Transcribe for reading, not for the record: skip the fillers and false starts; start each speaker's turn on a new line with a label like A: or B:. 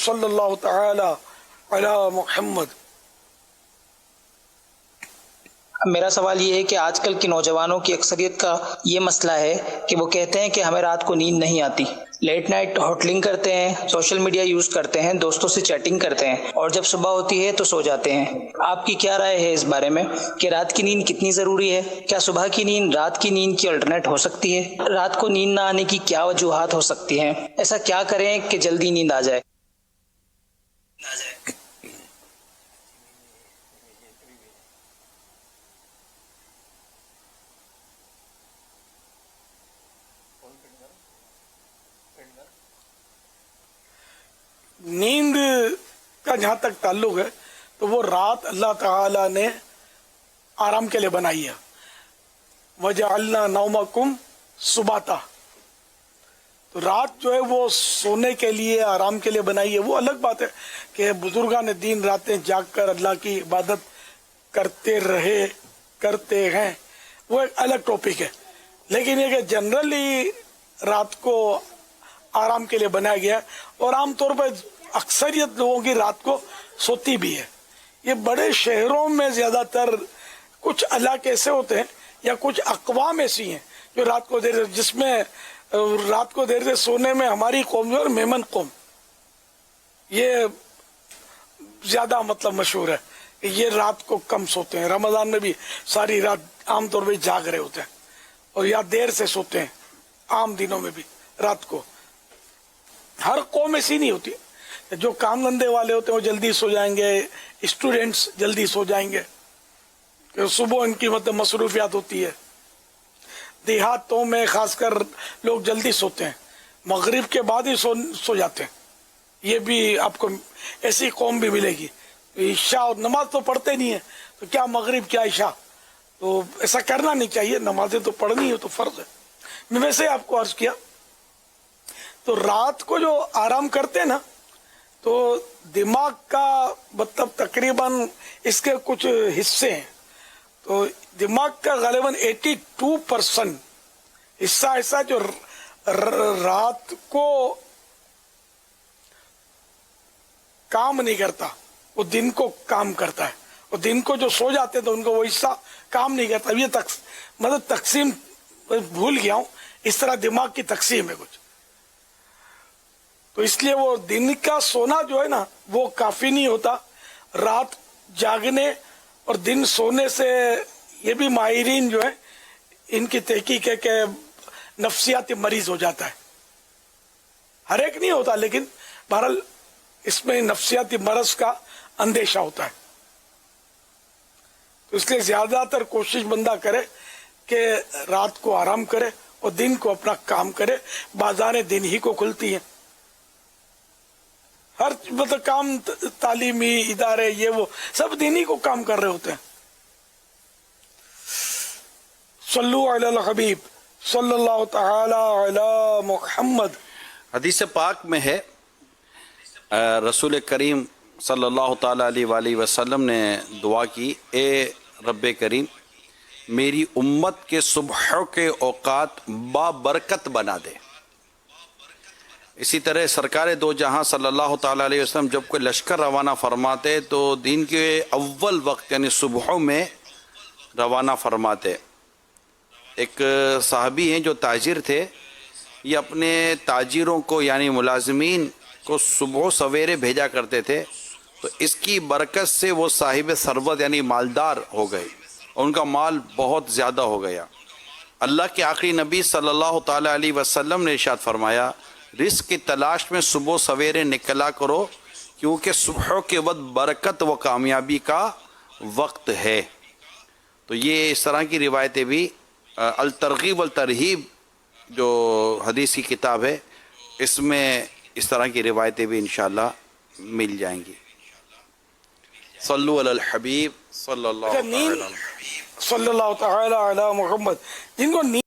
A: صلی اللہ تعالی علی محمد۔
B: میرا سوال یہ ہے کہ آج کل کے نوجوانوں کی اکثریت کا یہ مسئلہ ہے کہ وہ کہتے ہیں کہ ہمیں رات کو نیند نہیں آتی، لیٹ نائٹ ہوٹلنگ کرتے ہیں، سوشل میڈیا یوز کرتے ہیں، دوستوں سے چیٹنگ کرتے ہیں، اور جب صبح ہوتی ہے تو سو جاتے ہیں۔ آپ کی کیا رائے ہے اس بارے میں کہ رات کی نیند کتنی ضروری ہے؟ کیا صبح کی نیند رات کی نیند کی الٹرنیٹ ہو سکتی ہے؟ رات کو نیند نہ آنے کی کیا وجوہات ہو سکتی ہیں؟ ایسا کیا کریں کہ جلدی نیند آ جائے؟
A: نیند کا جہاں تک تعلق ہے تو وہ رات اللہ تعالی نے آرام کے لیے بنائی ہے۔ وَجَعَلْنَا نَوْمَكُمْ سُبَاتًا، تو رات جو ہے وہ سونے کے لیے آرام کے لیے بنائی ہے۔ وہ الگ بات ہے کہ بزرگان دین راتیں جاگ کر اللہ کی عبادت کرتے ہیں، وہ ایک الگ ٹاپک ہے، لیکن یہ کہ جنرلی رات کو آرام کے لیے بنایا گیا ہے، اور عام طور پر اکثریت لوگوں کی رات کو سوتی بھی ہے۔ یہ بڑے شہروں میں زیادہ تر کچھ علاقے ایسے ہوتے ہیں یا کچھ اقوام ایسی ہیں جو رات کو دیر جس میں رات کو دیر سے سونے میں ہماری قوم جو ہے میمن قوم، یہ زیادہ مطلب مشہور ہے کہ یہ رات کو کم سوتے ہیں۔ رمضان میں بھی ساری رات عام طور پہ جاگ رہے ہوتے ہیں، اور یا دیر سے سوتے ہیں عام دنوں میں بھی رات کو۔ ہر قوم ایسی نہیں ہوتی، جو کام دھندے والے ہوتے ہیں وہ جلدی سو جائیں گے، اسٹوڈینٹس جلدی سو جائیں گے، صبح ان کی مطلب مصروفیات ہوتی ہے۔ دیہاتوں میں خاص کر لوگ جلدی سوتے ہیں، مغرب کے بعد ہی سو جاتے ہیں۔ یہ بھی آپ کو ایسی قوم بھی ملے گی، عشاء اور نماز تو پڑھتے نہیں ہیں، تو کیا مغرب کیا عشاء، تو ایسا کرنا نہیں چاہیے، نمازیں تو پڑھنی ہے، تو فرض ہے۔ میں ویسے آپ کو عرض کیا تو رات کو جو آرام کرتے ہیں نا، تو دماغ کا مطلب تقریباً اس کے کچھ حصے ہیں، تو دماغ کا غالباً 82% حصہ ایسا جو رات کو کام نہیں کرتا، وہ دن کو کام کرتا ہے، اور دن کو جو سو جاتے ہیں تو ان کو وہ حصہ کام نہیں کرتا۔ یہ مطلب تقسیم بھول گیا ہوں، اس طرح دماغ کی تقسیم ہے کچھ، تو اس لیے وہ دن کا سونا جو ہے نا وہ کافی نہیں ہوتا۔ رات جاگنے اور دن سونے سے، یہ بھی ماہرین جو ہے ان کی تحقیق ہے کہ نفسیاتی مریض ہو جاتا ہے۔ ہر ایک نہیں ہوتا، لیکن بہرحال اس میں نفسیاتی مرض کا اندیشہ ہوتا ہے، تو اس لیے زیادہ تر کوشش بندہ کرے کہ رات کو آرام کرے اور دن کو اپنا کام کرے۔ بازاریں دن ہی کو کھلتی ہیں، ہر مطلب کام، تعلیمی ادارے یہ وہ سب دن ہی کو کام کر رہے ہوتے ہیں۔ صلو علی الحبیب صلی اللہ تعالی علی محمد۔
C: حدیث پاک میں ہے، رسول کریم صلی اللہ تعالی علیہ وآلہ وسلم نے دعا کی، اے رب کریم میری امت کے صبح کے اوقات بابرکت بنا دے۔ اسی طرح سرکار دو جہاں صلی اللہ تعالی علیہ وسلم جب کوئی لشکر روانہ فرماتے تو دن کے اول وقت یعنی صبحوں میں روانہ فرماتے۔ ایک صحابی ہیں جو تاجر تھے، یہ اپنے تاجروں کو یعنی ملازمین کو صبح سویرے بھیجا کرتے تھے، تو اس کی برکت سے وہ صاحب ثروت یعنی مالدار ہو گئے، اور ان کا مال بہت زیادہ ہو گیا۔ اللہ کے آخری نبی صلی اللہ تعالی علیہ وسلم نے ارشاد فرمایا، رزق کی تلاش میں صبح سویرے نکلا کرو، کیونکہ صبح کے وقت برکت و کامیابی کا وقت ہے۔ تو یہ اس طرح کی روایتیں بھی، الترغیب والترہیب جو حدیث کی کتاب ہے، اس میں اس طرح کی روایتیں بھی انشاءاللہ مل جائیں گی۔ صلو علی الحبیب صلی اللہ تعالی علیہ وسلم۔
A: صلی اللہ تعالی علی محمد۔ جن کو